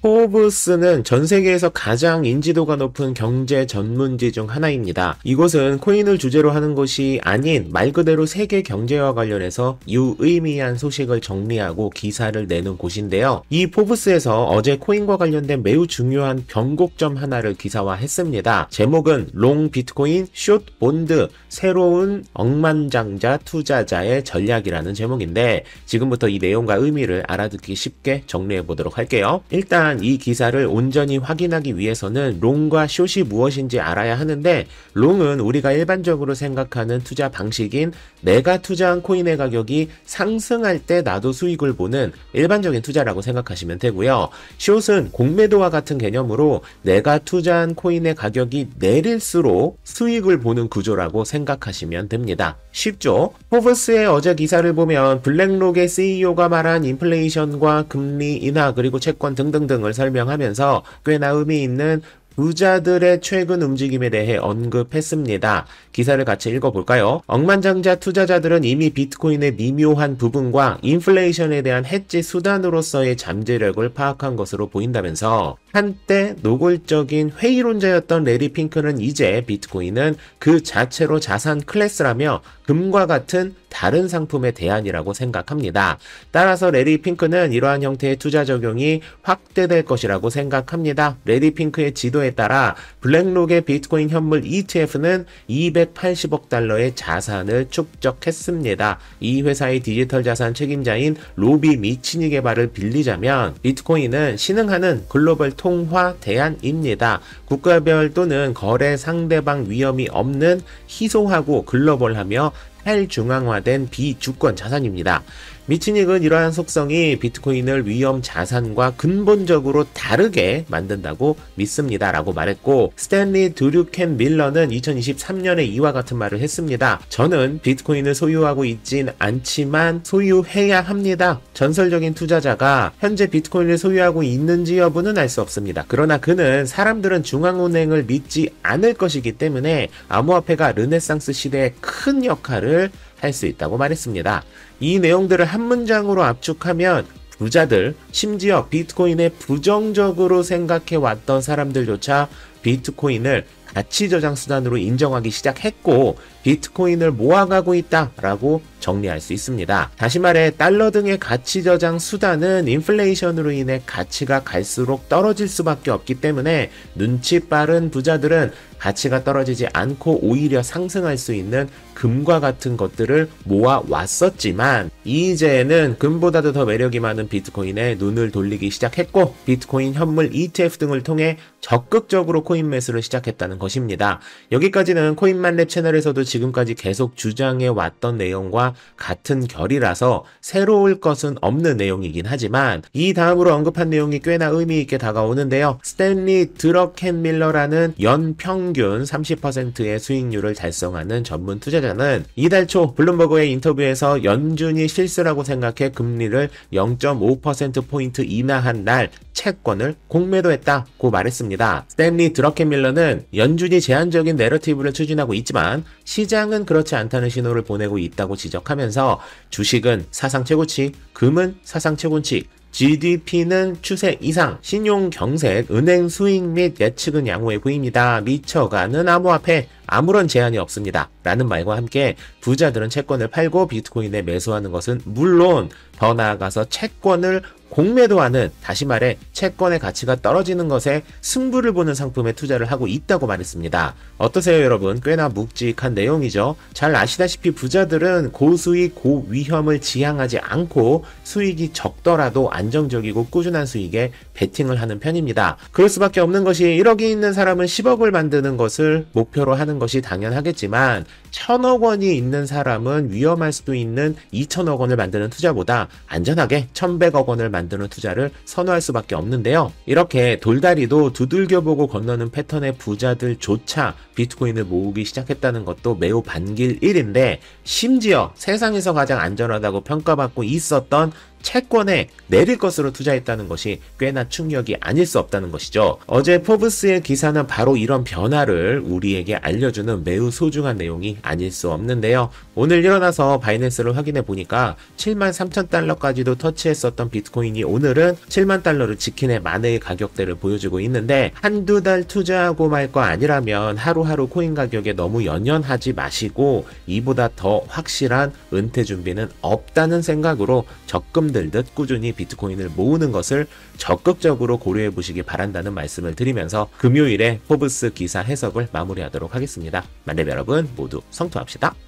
포브스는 전 세계에서 가장 인지도가 높은 경제 전문지 중 하나입니다. 이곳은 코인을 주제로 하는 것이 아닌 말 그대로 세계 경제와 관련해서 유의미한 소식을 정리하고 기사를 내는 곳인데요. 이 포브스에서 어제 코인과 관련된 매우 중요한 변곡점 하나를 기사화했습니다. 제목은 롱 비트코인, 숏 본드, 새로운 억만장자 투자자의 전략이라는 제목인데 지금부터 이 내용과 의미를 알아듣기 쉽게 정리해 보도록 할게요. 일단 이 기사를 온전히 확인하기 위해서는 롱과 숏이 무엇인지 알아야 하는데, 롱은 우리가 일반적으로 생각하는 투자 방식인 내가 투자한 코인의 가격이 상승할 때 나도 수익을 보는 일반적인 투자라고 생각하시면 되고요. 숏은 공매도와 같은 개념으로 내가 투자한 코인의 가격이 내릴수록 수익을 보는 구조라고 생각하시면 됩니다. 쉽죠? 포브스의 어제 기사를 보면 블랙록의 CEO가 말한 인플레이션과 금리 인하 그리고 채권 등등등을 설명하면서 꽤나 의미 있는 부자들의 최근 움직임에 대해 언급했습니다. 기사를 같이 읽어볼까요? 억만장자 투자자들은 이미 비트코인의 미묘한 부분과 인플레이션에 대한 해지 수단으로서의 잠재력을 파악한 것으로 보인다면서 한때 노골적인 회의론자였던 레리 핑크는 이제 비트코인은 그 자체로 자산 클래스라며 금과 같은 다른 상품의 대안이라고 생각합니다. 따라서 레리 핑크는 이러한 형태의 투자 적용이 확대될 것이라고 생각합니다. 레리 핑크의 지도에 따라 블랙록의 비트코인 현물 ETF는 280억 달러의 자산을 축적했습니다. 이 회사의 디지털 자산 책임자인 로비 미치니 개발을 빌리자면 비트코인은 신흥하는 글로벌 통화 대안입니다. 국가별 또는 거래 상대방 위험이 없는 희소하고 글로벌하며 탈중앙화된 비주권 자산입니다. 미치닉은 이러한 속성이 비트코인을 위험 자산과 근본적으로 다르게 만든다고 믿습니다 라고 말했고, 스탠리 드류켄 밀러는 2023년에 이와 같은 말을 했습니다. 저는 비트코인을 소유하고 있진 않지만 소유해야 합니다. 전설적인 투자자가 현재 비트코인을 소유하고 있는지 여부는 알 수 없습니다. 그러나 그는 사람들은 중앙은행을 믿지 않을 것이기 때문에 암호화폐가 르네상스 시대에 큰 역할을 할 수 있다고 말했습니다. 이 내용들을 한 문장으로 압축하면 부자들, 심지어 비트코인에 부정적으로 생각해 왔던 사람들조차 비트코인을 가치 저장 수단으로 인정하기 시작했고 비트코인을 모아가고 있다라고 정리할 수 있습니다. 다시 말해 달러 등의 가치 저장 수단은 인플레이션으로 인해 가치가 갈수록 떨어질 수밖에 없기 때문에 눈치 빠른 부자들은 가치가 떨어지지 않고 오히려 상승할 수 있는 금과 같은 것들을 모아 왔었지만 이제는 금보다도 더 매력이 많은 비트코인에 눈을 돌리기 시작했고 비트코인 현물 ETF 등을 통해 적극적으로 코인 매수를 시작했다는 것입니다. 여기까지는 코인만렙 채널에서도 지금까지 계속 주장해 왔던 내용과 같은 결이라서 새로울 것은 없는 내용이긴 하지만 이 다음으로 언급한 내용이 꽤나 의미 있게 다가오는데요. 스탠리 드러켄 밀러라는 연평균 30%의 수익률을 달성하는 전문 투자자는 이달 초 블룸버그의 인터뷰에서 연준이 실수라고 생각해 금리를 0.5%포인트 인하한 날 채권을 공매도했다고 말했습니다. 스탠리 드러켄 밀러는 연준이 제한적인 내러티브를 추진하고 있지만 시장은 그렇지 않다는 신호를 보내고 있다고 지적하면서 주식은 사상 최고치, 금은 사상 최고치, GDP는 추세 이상, 신용 경색, 은행 수익 및 예측은 양호해 보입니다. 미쳐가는 암호화폐, 아무런 제한이 없습니다. 라는 말과 함께 부자들은 채권을 팔고 비트코인에 매수하는 것은 물론 더 나아가서 채권을 공매도하는, 다시 말해 채권의 가치가 떨어지는 것에 승부를 보는 상품에 투자를 하고 있다고 말했습니다. 어떠세요 여러분? 꽤나 묵직한 내용이죠. 잘 아시다시피 부자들은 고수익 고위험을 지향하지 않고 수익이 적더라도 안정적이고 꾸준한 수익에 베팅을 하는 편입니다. 그럴 수밖에 없는 것이 1억이 있는 사람은 10억을 만드는 것을 목표로 하는 것이 당연하겠지만 1000억 원이 있는 사람은 위험할 수도 있는 2000억 원을 만드는 투자보다 안전하게 1100억 원을 만드는 투자를 선호할 수밖에 없는데요. 이렇게 돌다리도 두들겨보고 건너는 패턴의 부자들조차 비트코인을 모으기 시작했다는 것도 매우 반길 일인데 심지어 세상에서 가장 안전하다고 평가받고 있었던 채권에 내릴 것으로 투자했다는 것이 꽤나 충격이 아닐 수 없다는 것이죠. 어제 포브스의 기사는 바로 이런 변화를 우리에게 알려주는 매우 소중한 내용이 아닐 수 없는데요. 오늘 일어나서 바이낸스를 확인해 보니까 73,000달러까지도 터치했었던 비트코인이 오늘은 7만 달러를 지키는 만회의 가격대를 보여주고 있는데, 한두 달 투자하고 말 거 아니라면 하루하루 코인 가격에 너무 연연하지 마시고 이보다 더 확실한 은퇴 준비는 없다는 생각으로 적금 들듯 꾸준히 비트코인을 모으는 것을 적극적으로 고려해 보시기 바란다는 말씀을 드리면서 금요일에 포브스 기사 해석을 마무리하도록 하겠습니다. 만렙 여러분 모두 성투합시다.